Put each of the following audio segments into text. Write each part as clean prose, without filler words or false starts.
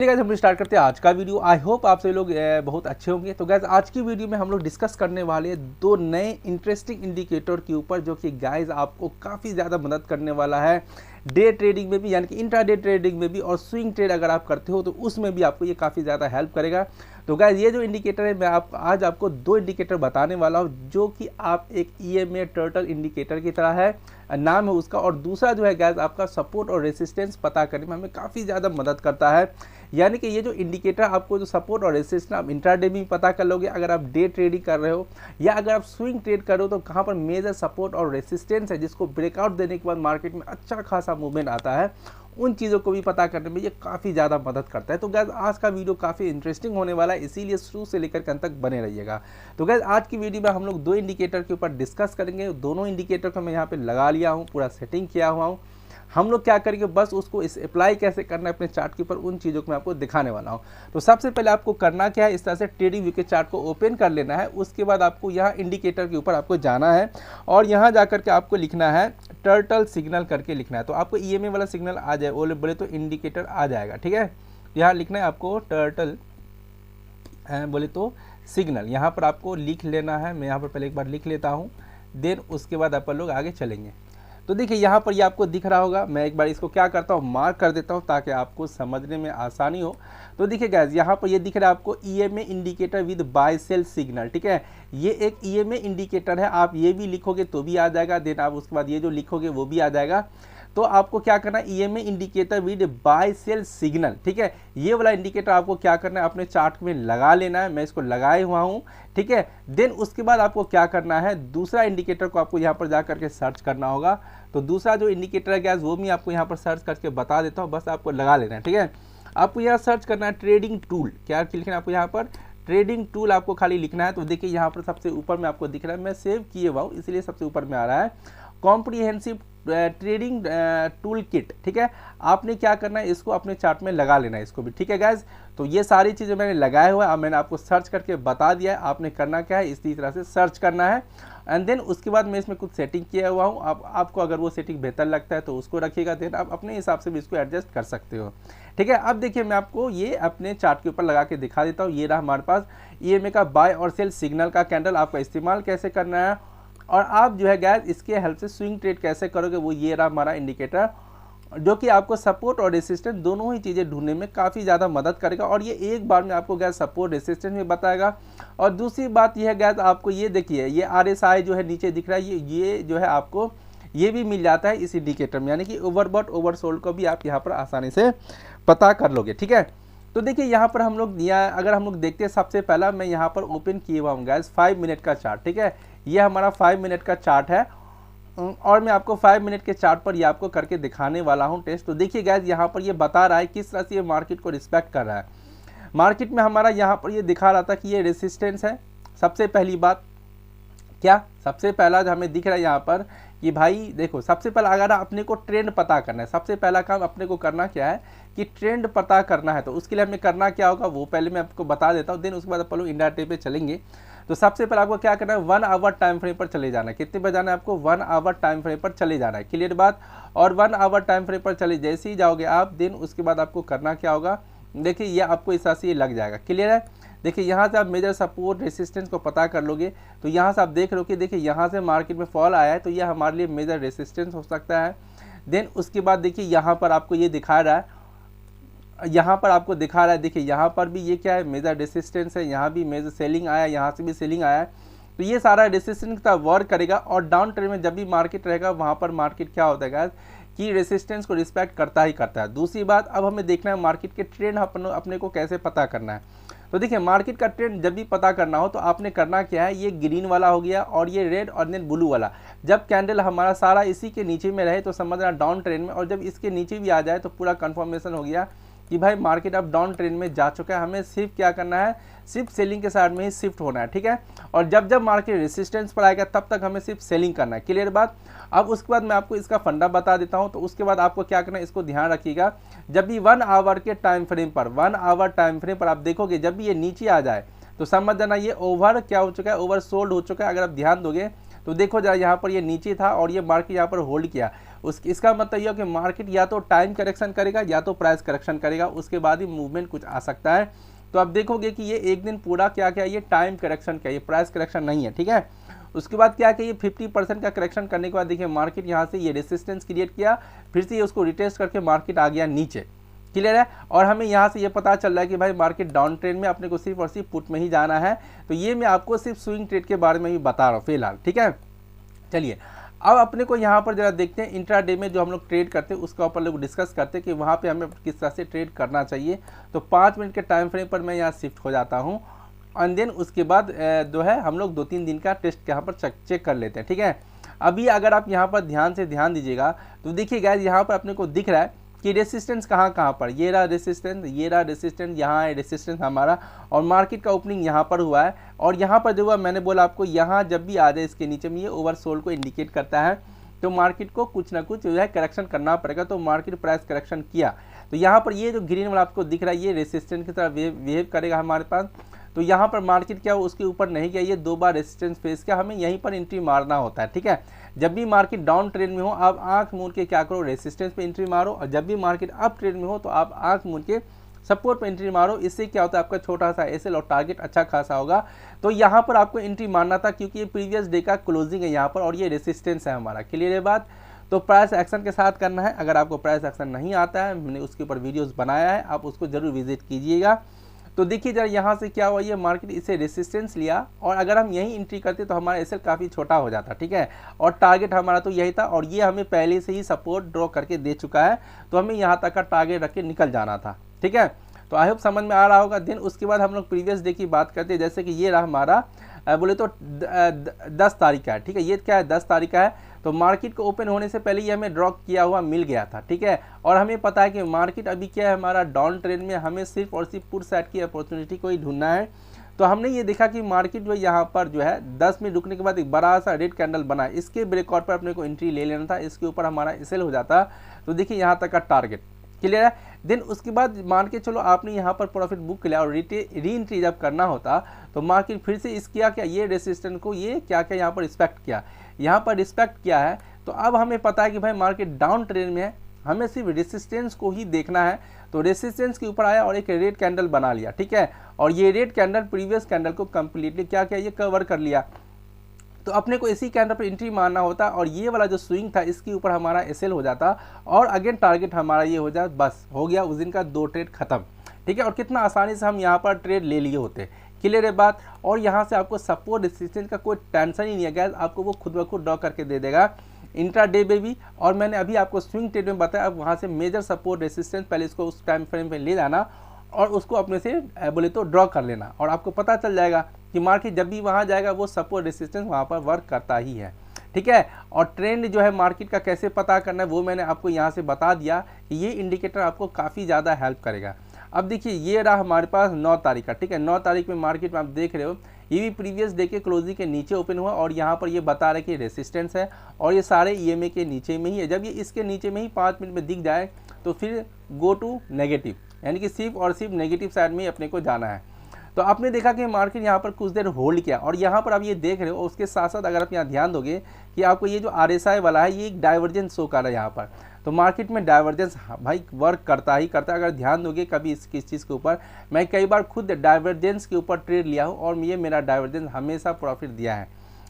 Guys हम start करते हैं आज का वीडियो। आई होप आप सभी लोग बहुत अच्छे होंगे। तो गाइस आज की वीडियो में हम लोग डिस्कस करने वाले हैं दो नए इंटरेस्टिंग इंडिकेटर के ऊपर, जो कि गाइस आपको काफ़ी ज़्यादा मदद करने वाला है डे ट्रेडिंग में भी, यानी कि इंट्राडे ट्रेडिंग में भी, और स्विंग ट्रेड अगर आप करते हो तो उसमें भी आपको ये काफ़ी ज़्यादा हेल्प करेगा। तो गाइस ये जो इंडिकेटर है, मैं आज आपको दो इंडिकेटर बताने वाला हूँ, जो कि आप एक EMA टर्टल इंडिकेटर की तरह है, नाम है उसका। और दूसरा जो है गाइस आपका सपोर्ट और रेसिस्टेंस पता करने में हमें काफ़ी ज़्यादा मदद करता है। यानी कि ये जो इंडिकेटर आपको जो सपोर्ट और रेसिस्टेंस आप इंट्राडे में पता कर लोगे अगर आप डे ट्रेडिंग कर रहे हो, या अगर आप स्विंग ट्रेड कर रहे हो तो कहाँ पर मेजर सपोर्ट और रेसिस्टेंस है, जिसको ब्रेकआउट देने के बाद मार्केट में अच्छा खासा मूवमेंट आता है, उन चीज़ों को भी पता करने में ये काफ़ी ज़्यादा मदद करता है। तो गैस आज का वीडियो काफ़ी इंटरेस्टिंग होने वाला है, इसीलिए शुरू से लेकर अंत तक बने रहिएगा। तो गैस आज की वीडियो में हम लोग दो इंडिकेटर के ऊपर डिस्कस करेंगे। दोनों इंडिकेटर को मैं यहाँ पे लगा लिया हूँ, पूरा सेटिंग किया हुआ हूँ। हम लोग क्या करेंगे, बस उसको इस अप्लाई कैसे करना है अपने चार्ट के ऊपर, उन चीज़ों को मैं आपको दिखाने वाला हूँ। तो सबसे पहले आपको करना क्या है, इस तरह से ट्रेडिंग व्यू के चार्ट को ओपन कर लेना है। उसके बाद आपको यहाँ इंडिकेटर के ऊपर आपको जाना है और यहाँ जा करके आपको लिखना है टर्टल सिग्नल करके लिखना है। तो आपको EMA वाला सिग्नल आ जाए, ओले बोले तो इंडिकेटर आ जाएगा, ठीक है। यहाँ लिखना है आपको टर्टल बोले तो सिग्नल, यहाँ पर आपको लिख लेना है। मैं यहाँ पर पहले एक बार लिख लेता हूँ, देन उसके बाद अपन लोग आगे चलेंगे। तो देखिए यहाँ पर ये आपको दिख रहा होगा। मैं एक बार इसको क्या करता हूँ, मार्क कर देता हूँ ताकि आपको समझने में आसानी हो। तो देखिए गाइस यहाँ पर ये दिख रहा है आपको EMA indicator with buy sell signal, ठीक है। ये एक EMA इंडिकेटर है, आप ये भी लिखोगे तो भी आ जाएगा, देन आप उसके बाद ये जो लिखोगे वो भी आ जाएगा। तो आपको क्या करना है, EMA indicator with buy sell signal, ठीक है। ये वाला इंडिकेटर आपको क्या करना है, अपने चार्ट में लगा लेना है। मैं इसको लगाए हुआ हूँ, ठीक है। देन उसके बाद आपको क्या करना है, दूसरा इंडिकेटर को आपको यहाँ पर जा करके सर्च करना होगा। तो दूसरा जो इंडिकेटर है गैस वो भी आपको यहाँ पर सर्च करके बता देता हूँ, बस आपको लगा लेना है, ठीक है। आपको यहाँ सर्च करना है ट्रेडिंग टूल। क्या लिखना है आपको यहाँ पर, ट्रेडिंग टूल आपको खाली लिखना है। तो देखिए यहाँ पर सबसे ऊपर में आपको दिख रहा है, मैं सेव किए हुआ हूँ इसलिए सबसे ऊपर में आ रहा है कॉम्प्रिहेंसिव ट्रेडिंग टूल किट, ठीक है। आपने क्या करना है, इसको अपने चार्ट में लगा लेना है, इसको भी, ठीक है गैस। तो ये सारी चीज़ें मैंने लगाए हुआ है, अब मैंने आपको सर्च करके बता दिया है। आपने करना क्या है, इसी तरह से सर्च करना है एंड देन उसके बाद मैं इसमें कुछ सेटिंग किया हुआ हूँ। आपको अगर वो सेटिंग बेहतर लगता है तो उसको रखिएगा, देन आप अपने हिसाब से भी इसको एडजस्ट कर सकते हो, ठीक है। अब देखिए मैं आपको ये अपने चार्ट के ऊपर लगा के दिखा देता हूँ। ये रहा हमारे पास EMA का बाय और सेल सिग्नल का कैंडल। आपका इस्तेमाल कैसे करना है और आप जो है गैस इसके हेल्प से स्विंग ट्रेड कैसे करोगे, वो ये रहा हमारा इंडिकेटर, जो कि आपको सपोर्ट और रेसिस्टेंस दोनों ही चीज़ें ढूंढने में काफ़ी ज़्यादा मदद करेगा। और ये एक बार में आपको गैस सपोर्ट रेसिस्टेंस भी बताएगा। और दूसरी बात यह है गैस, आपको ये देखिए ये RSI जो है नीचे दिख रहा है, ये जो है आपको ये भी मिल जाता है इस इंडिकेटर में, यानी कि ओवरबॉट ओवरसोल्ड को भी आप यहाँ पर आसानी से पता कर लोगे, ठीक है। तो देखिए यहाँ पर हम लोग अगर हम लोग देखते हैं, सबसे पहला मैं यहाँ पर ओपन किए हुआ हूँ गैस 5 मिनट का चार्ट, ठीक है। ये हमारा 5 मिनट का चार्ट है और मैं आपको 5 मिनट के चार्ट पर ये आपको करके दिखाने वाला हूँ टेस्ट। तो देखिए गैस यहाँ पर ये बता रहा है किस तरह से ये मार्केट को रिस्पेक्ट कर रहा है। मार्केट में हमारा यहाँ पर ये दिखा रहा था कि ये रेसिस्टेंस है। सबसे पहली बात क्या, सबसे पहला जो हमें दिख रहा है यहाँ पर कि भाई देखो, सबसे पहला अगर अपने को ट्रेंड पता करना है, सबसे पहला काम अपने को करना क्या है कि ट्रेंड पता करना है। तो उसके लिए हमें करना क्या होगा वो पहले मैं आपको बता देता हूँ, देन उसके बाद अपन लोग इंडिया पे चलेंगे। तो सबसे पहले आपको क्या करना है, 1 आवर टाइम फ्रेम पर चले जाना है। कितने बजे जाना है आपको, 1 आवर टाइम फ्रेम पर चले जाना है, क्लियर बात। और 1 आवर टाइम फ्रेम पर चले जैसे ही जाओगे आप, देन उसके बाद आपको करना क्या होगा, देखिए ये आपको इस तरह से ये लग जाएगा, क्लियर है। देखिए यहाँ से आप मेजर सपोर्ट रेसिस्टेंस को पता कर लोगे। तो यहाँ से आप देख लो कि देखिए यहाँ से मार्केट में फॉल आया है, तो यह हमारे लिए मेजर रेसिस्टेंस हो सकता है। देन उसके बाद देखिए यहाँ पर आपको ये दिखा रहा है, यहाँ पर आपको दिखा रहा है, देखिए यहाँ पर भी ये क्या है, मेजर रेसिस्टेंस है। यहाँ भी मेजर सेलिंग आया, यहाँ से भी सेलिंग आया है। तो ये सारा रेसिस्टेंस का वर्क करेगा। और डाउन ट्रेंड में जब भी मार्केट रहेगा वहाँ पर मार्केट क्या होता है कि रेसिस्टेंस को रिस्पेक्ट करता ही करता है। दूसरी बात, अब हमें देखना है मार्केट के ट्रेंड अपने को कैसे पता करना है। तो देखिए मार्केट का ट्रेंड जब भी पता करना हो तो आपने करना क्या है, ये ग्रीन वाला हो गया और ये रेड और देन ब्लू वाला, जब कैंडल हमारा सारा इसी के नीचे में रहे तो समझना डाउन ट्रेंड में, और जब इसके नीचे भी आ जाए तो पूरा कंफर्मेशन हो गया कि भाई मार्केट अब डाउन ट्रेंड में जा चुका है। हमें सिर्फ क्या करना है, सिर्फ सेलिंग के साइड में ही शिफ्ट होना है, ठीक है। और जब जब मार्केट रेसिस्टेंस पर आएगा तब तक हमें सिर्फ सेलिंग करना है, क्लियर बात। अब उसके बाद मैं आपको इसका फंडा बता देता हूं। तो उसके बाद आपको क्या करना है, इसको ध्यान रखिएगा, जब भी 1 आवर के टाइम फ्रेम पर, 1 आवर टाइम फ्रेम पर आप देखोगे जब भी ये नीचे आ जाए तो समझ जाना ये ओवर क्या हो चुका है, ओवर सोल्ड हो चुका है। अगर आप ध्यान दोगे तो देखो जरा यहाँ पर ये नीचे था और ये मार्केट यहाँ पर होल्ड किया, इसका मतलब यह कि मार्केट या तो टाइम करेक्शन करेगा या तो प्राइस करेक्शन करेगा, उसके बाद ही मूवमेंट कुछ आ सकता है। तो आप देखोगे कि ये एक दिन पूरा क्या क्या ये टाइम करेक्शन क्या, ये प्राइस करेक्शन नहीं है, ठीक है। उसके बाद क्या कि ये 50% का करेक्शन करने के बाद देखिए मार्केट यहाँ से ये रेसिस्टेंस क्रिएट किया, फिर से ये उसको रिटेस्ट करके मार्केट आ गया नीचे, क्लियर है। और हमें यहाँ से ये पता चल रहा है कि भाई मार्केट डाउन ट्रेंड में, अपने को सिर्फ और सिर्फ पुट में ही जाना है। तो ये मैं आपको सिर्फ स्विंग ट्रेड के बारे में भी बता रहा हूँ फिलहाल, ठीक है। चलिए अब अपने को यहाँ पर जरा देखते हैं इंट्राडे में जो हम लोग ट्रेड करते हैं उसका ऊपर लोग डिस्कस करते हैं कि वहाँ पे हमें किस तरह से ट्रेड करना चाहिए। तो 5 मिनट के टाइम फ्रेम पर मैं यहाँ शिफ्ट हो जाता हूँ एंड देन उसके बाद जो है हम लोग 2-3 दिन का टेस्ट यहाँ पर चेक कर लेते हैं, ठीक है। अभी अगर आप यहाँ पर ध्यान दीजिएगा तो देखिए गाइस यहाँ पर अपने को दिख रहा है कि रेसिस्टेंस कहाँ पर, ये रहा रेसिस्टेंस, यहाँ है रेसिस्टेंस हमारा, और मार्केट का ओपनिंग यहाँ पर हुआ है। और यहाँ पर जो हुआ मैंने बोला आपको, यहाँ जब भी आ जाए इसके नीचे में ये ओवरसोल्ड को इंडिकेट करता है, तो मार्केट को कुछ ना कुछ जो है करेक्शन करना पड़ेगा। तो मार्केट प्राइस करेक्शन किया तो यहाँ पर ये जो ग्रीन वाला आपको दिख रहा है ये रेसिस्टेंस की तरह बिहेव करेगा हमारे पास। तो यहाँ पर मार्केट क्या उसके ऊपर नहीं गया, ये 2 बार रेजिस्टेंस फेस किया, हमें यहीं पर एंट्री मारना होता है, ठीक है। जब भी मार्केट डाउन ट्रेंड में हो आप आंख मूंद के क्या करो, रेजिस्टेंस पे एंट्री मारो, और जब भी मार्केट अप ट्रेंड में हो तो आप आंख मूंद के सपोर्ट पे एंट्री मारो। इससे क्या होता है आपका छोटा सा एसएल और टारगेट अच्छा खासा होगा। तो यहाँ पर आपको एंट्री मारना था क्योंकि ये प्रीवियस डे का क्लोजिंग है यहाँ पर, और ये रेजिस्टेंस है हमारा, क्लियर है बात। तो प्राइस एक्शन के साथ करना है। अगर आपको प्राइस एक्शन नहीं आता है, मैंने उसके ऊपर वीडियोस बनाया है, आप उसको जरूर विजिट कीजिएगा। तो देखिए जरा यहाँ से क्या हुआ, ये मार्केट इसे रेसिस्टेंस लिया, और अगर हम यही एंट्री करते तो हमारा एसएल काफ़ी छोटा हो जाता, ठीक है। और टारगेट हमारा तो यही था, और ये हमें पहले से ही सपोर्ट ड्रॉ करके दे चुका है, तो हमें यहाँ तक का टारगेट रख के निकल जाना था, ठीक है। तो आई होप समझ में आ रहा होगा। देन उसके बाद हम लोग प्रीवियस डे की बात करते हैं, जैसे कि ये रहा हमारा बोले तो 10 तारीख का है, ठीक है। ये क्या है 10 तारीख का है। तो मार्केट को ओपन होने से पहले ये हमें ड्रॉप किया हुआ मिल गया था, ठीक है। और हमें पता है कि मार्केट अभी क्या है हमारा डाउन ट्रेंड में, हमें सिर्फ और सिर्फ पुट साइड की अपॉर्चुनिटी को ही ढूंढना है। तो हमने ये देखा कि मार्केट जो यहाँ पर जो है 10 मिनट रुकने के बाद एक बड़ा सा रेड कैंडल बना है, इसके ब्रेकआउट पर अपने को एंट्री ले लेना था, इसके ऊपर हमारा एसएल हो जाता। तो देखिए यहाँ तक का टारगेट क्लियर है। देन उसके बाद मान के चलो आपने यहाँ पर प्रॉफिट बुक किया और री एंट्री जब करना होता तो मार्केट फिर से इस किया क्या, ये रेसिस्टेंस को ये क्या क्या यहाँ पर रिस्पेक्ट किया, यहाँ पर रिस्पेक्ट किया है। तो अब हमें पता है कि भाई मार्केट डाउन ट्रेंड में है, हमें सिर्फ रेसिस्टेंस को ही देखना है। तो रेसिस्टेंस के ऊपर आया और एक रेड कैंडल बना लिया, ठीक है। और ये रेड कैंडल प्रीवियस कैंडल को कंप्लीटली क्या किया, ये कवर कर लिया। तो अपने को इसी कैंडल पर एंट्री मारना होता, और ये वाला जो स्विंग था इसके ऊपर हमारा एसएल हो जाता, और अगेन टारगेट हमारा ये हो जाए, बस हो गया उस दिन का 2 ट्रेड खत्म, ठीक है। और कितना आसानी से हम यहाँ पर ट्रेड ले लिए होते, क्लियर है बात। और यहाँ से आपको सपोर्ट रेजिस्टेंस का कोई टेंशन ही नहीं है गैस, आपको वो खुद ब खुद ड्रॉ करके दे देगा इंट्राडे में भी। और मैंने अभी आपको स्विंग ट्रेड में बताया, अब वहाँ से मेजर सपोर्ट रेजिस्टेंस पहले इसको उस टाइम फ्रेम पे ले जाना और उसको अपने से बोले तो ड्रॉ कर लेना, और आपको पता चल जाएगा कि मार्केट जब भी वहाँ जाएगा वो सपोर्ट रेजिस्टेंस वहाँ पर वर्क करता ही है, ठीक है। और ट्रेंड जो है मार्केट का कैसे पता करना है वो मैंने आपको यहाँ से बता दिया कि ये इंडिकेटर आपको काफ़ी ज़्यादा हेल्प करेगा। अब देखिए ये रहा हमारे पास 9 तारीख का, ठीक है। 9 तारीख में मार्केट में आप देख रहे हो ये भी प्रीवियस डे के क्लोजिंग के नीचे ओपन हुआ, और यहाँ पर ये बता रहे कि रेसिस्टेंस है, और ये सारे ईएमए के नीचे में ही है। जब ये इसके नीचे में ही 5 मिनट में दिख जाए तो फिर गो टू नेगेटिव, यानी कि सिर्फ और सिर्फ नेगेटिव साइड में ही अपने को जाना है। तो आपने देखा कि मार्केट यहाँ पर कुछ देर होल्ड किया, और यहाँ पर आप ये देख रहे हो, उसके साथ साथ अगर आप यहाँ ध्यान दोगे कि आपको ये जो आरएसआई वाला है ये एक डाइवर्जेंस शो कर रहा है यहाँ पर। तो मार्केट में डाइवर्जेंस भाई वर्क करता ही करता है। अगर ध्यान दोगे कभी किस चीज़ के ऊपर, मैं कई बार खुद डाइवर्जेंस के ऊपर ट्रेड लिया हूँ, और ये मेरा डाइवर्जेंस हमेशा प्रॉफिट दिया है,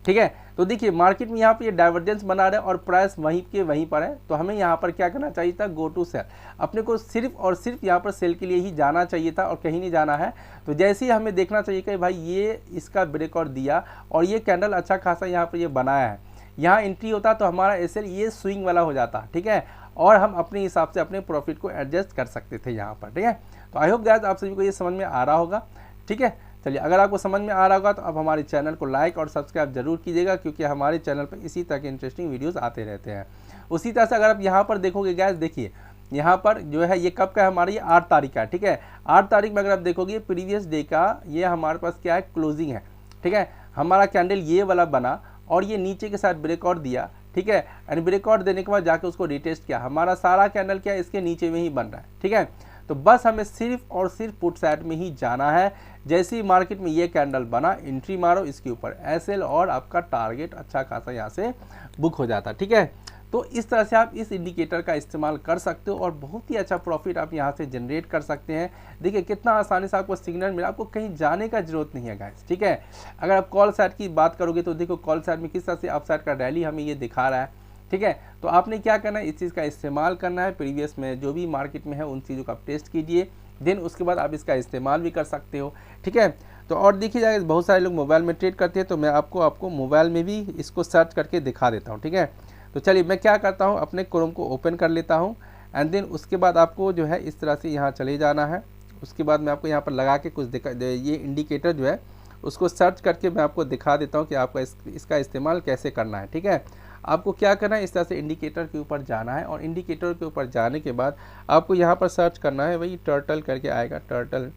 ठीक है। तो देखिए मार्केट में यहाँ पे ये डाइवर्जेंस बना रहे और प्राइस वहीं के वहीं पर है। तो हमें यहाँ पर क्या करना चाहिए था, गो टू सेल। अपने को सिर्फ और सिर्फ यहाँ पर सेल के लिए ही जाना चाहिए था, और कहीं नहीं जाना है। तो जैसे ही हमें देखना चाहिए कि भाई ये इसका ब्रेकआउट दिया और ये कैंडल अच्छा खासा यहाँ पर ये बनाया है, यहाँ एंट्री होता तो हमारा एसएल ये स्विंग वाला हो जाता, ठीक है। और हम अपने हिसाब से अपने प्रॉफिट को एडजस्ट कर सकते थे यहाँ पर, ठीक है। तो आई होप गाइस आप सभी को ये समझ में आ रहा होगा, ठीक है। चलिए अगर आपको समझ में आ रहा होगा तो आप हमारे चैनल को लाइक और सब्सक्राइब जरूर कीजिएगा, क्योंकि हमारे चैनल पर इसी तरह के इंटरेस्टिंग वीडियोस आते रहते हैं। उसी तरह से अगर आप यहाँ पर देखोगे गाइस, देखिए यहाँ पर जो है ये कब का है हमारा, ये 8 तारीख का है, ठीक है। 8 तारीख में अगर आप देखोगे प्रीवियस डे का ये हमारे पास क्या है, क्लोजिंग है, ठीक है। हमारा कैंडल ये वाला बना और ये नीचे के साथ ब्रेकआउट दिया, ठीक है। एंड ब्रेकआउट देने के बाद जाके उसको रिटेस्ट किया, हमारा सारा कैंडल क्या है इसके नीचे में ही बन रहा है, ठीक है। तो बस हमें सिर्फ और सिर्फ पुट साइड में ही जाना है। जैसे ही मार्केट में ये कैंडल बना, एंट्री मारो इसके ऊपर एसएल, और आपका टारगेट अच्छा खासा यहाँ से बुक हो जाता, ठीक है। तो इस तरह से आप इस इंडिकेटर का इस्तेमाल कर सकते हो और बहुत ही अच्छा प्रॉफिट आप यहाँ से जनरेट कर सकते हैं। देखिए कितना आसानी से आपको सिग्नल मिला, आपको कहीं जाने का जरूरत नहीं है गाइस, ठीक है। अगर आप कॉल साइड की बात करोगे तो देखो कॉल साइड में किस तरह से अपसाइड का रैली हमें ये दिखा रहा है, ठीक है। तो आपने क्या करना है, इस चीज़ का इस्तेमाल करना है, प्रीवियस में जो भी मार्केट में है उन चीज़ों का आप टेस्ट कीजिए, देन उसके बाद आप इसका इस्तेमाल भी कर सकते हो, ठीक है। तो और देखिए जाए बहुत सारे लोग मोबाइल में ट्रेड करते हैं, तो मैं आपको मोबाइल में भी इसको सर्च करके दिखा देता हूँ, ठीक है। तो चलिए मैं क्या करता हूँ, अपने क्रोम को ओपन कर लेता हूँ एंड देन उसके बाद आपको जो है इस तरह से यहाँ चले जाना है। उसके बाद मैं आपको यहाँ पर लगा के कुछ ये इंडिकेटर जो है उसको सर्च करके मैं आपको दिखा देता हूँ कि आपका इसका इस्तेमाल कैसे करना है, ठीक है। आपको क्या करना है, इस तरह से इंडिकेटर के ऊपर जाना है और इंडिकेटर के ऊपर जाने के बाद आपको यहाँ पर सर्च करना है, वही टर्टल करके आएगा, टर्टल,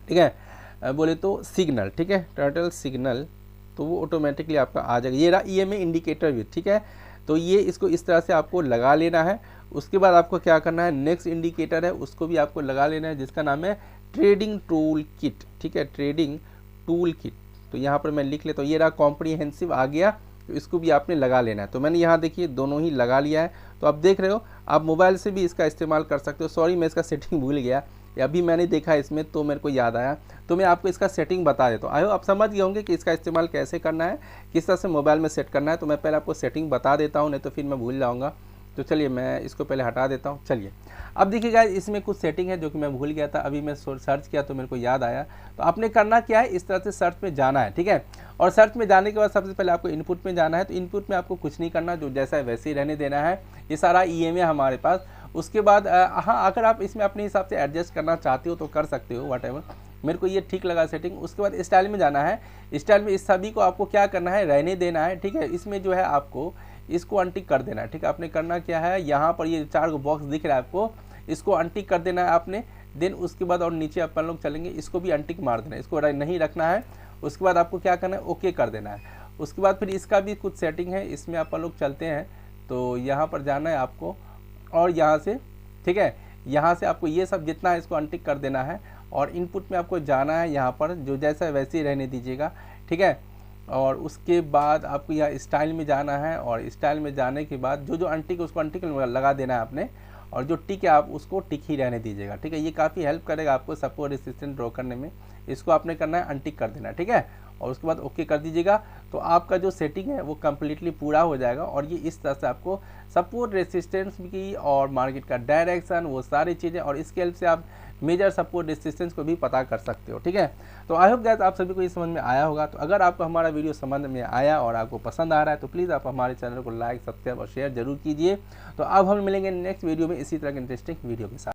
ठीक है, बोले तो सिग्नल, ठीक है, टर्टल सिग्नल, तो वो ऑटोमेटिकली आपका आ जाएगा। ये रहा EMA इंडिकेटर भी, ठीक है। तो ये इसको इस तरह से आपको लगा लेना है। उसके बाद आपको क्या करना है, नेक्स्ट इंडिकेटर है उसको भी आपको लगा लेना है जिसका नाम है ट्रेडिंग टूल किट, ठीक है, ट्रेडिंग टूल किट। तो यहाँ पर मैं लिख लेता हूँ, ये रहा कॉम्प्रिहेंसिव आ गया, तो इसको भी आपने लगा लेना है। तो मैंने यहाँ देखिए दोनों ही लगा लिया है। तो आप देख रहे हो आप मोबाइल से भी इसका इस्तेमाल कर सकते हो। सॉरी मैं इसका सेटिंग भूल गया, अभी मैंने देखा इसमें तो मेरे को याद आया, तो मैं आपको इसका सेटिंग बता देता हूँ। आयो आप समझ गए होंगे कि इसका इस्तेमाल कैसे करना है, किस तरह से मोबाइल में सेट करना है। तो मैं पहले आपको सेटिंग बता देता हूँ, नहीं तो फिर मैं भूल जाऊँगा। तो चलिए मैं इसको पहले हटा देता हूँ। चलिए अब देखिए गाइस इसमें कुछ सेटिंग है जो कि मैं भूल गया था, अभी मैं सर्च किया तो मेरे को याद आया। तो आपने करना क्या है, इस तरह से सर्च में जाना है, ठीक है। और सर्च में जाने के बाद सबसे पहले आपको इनपुट में जाना है। तो इनपुट में आपको कुछ नहीं करना, जो जैसा है वैसे ही रहने देना है। ये सारा EMA है हमारे पास। उसके बाद हाँ अगर आप इसमें अपने हिसाब से एडजस्ट करना चाहते हो तो कर सकते हो, वट एवर, मेरे को ये ठीक लगा सेटिंग। उसके बाद स्टाइल में जाना है। स्टाइल में इस सभी को आपको क्या करना है, रहने देना है, ठीक है। इसमें जो है आपको इसको अनटिक कर देना है, ठीक है। आपने करना क्या है, यहाँ पर ये 4 बॉक्स दिख रहा है आपको, इसको अनटिक कर देना है आपने। देन उसके बाद और नीचे अपन लोग चलेंगे, इसको भी अनटिक मार देना है, इसको नहीं रखना है। उसके बाद आपको क्या करना है, ओके कर देना है। उसके बाद फिर इसका भी कुछ सेटिंग है, इसमें अपन लोग चलते हैं। तो यहाँ पर जाना है आपको और यहाँ से, ठीक है, यहाँ से आपको ये सब जितना है इसको अनटिक कर देना है। और इनपुट में आपको जाना है, यहाँ पर जो जैसा है वैसे ही रहने दीजिएगा, ठीक है। और उसके बाद आपको यहाँ स्टाइल में जाना है और स्टाइल में जाने के बाद जो अनटिक उसको अनटिक लगा देना है आपने, और जो टिक है आप उसको टिक ही रहने दीजिएगा, ठीक है। ये काफ़ी हेल्प करेगा आपको सपोर्ट रेसिस्टेंट ड्रॉ करने में। इसको आपने करना है अनटिक कर देना, ठीक है। और उसके बाद ओके कर दीजिएगा, तो आपका जो सेटिंग है वो कम्प्लीटली पूरा हो जाएगा। और ये इस तरह से आपको सपोर्ट रेसिस्टेंस की और मार्केट का डायरेक्शन, वो सारी चीज़ें, और इसके हेल्प से आप मेजर सपोर्ट रेसिस्टेंस को भी पता कर सकते हो, ठीक है। तो आई होप गाइस आप सभी को ये समझ में आया होगा। तो अगर आपको हमारा वीडियो समझ में आया और आपको पसंद आ रहा है तो प्लीज़ आप हमारे चैनल को लाइक, सब्सक्राइब और शेयर जरूर कीजिए। तो अब हम मिलेंगे नेक्स्ट वीडियो में इसी तरह के इंटरेस्टिंग वीडियो के साथ।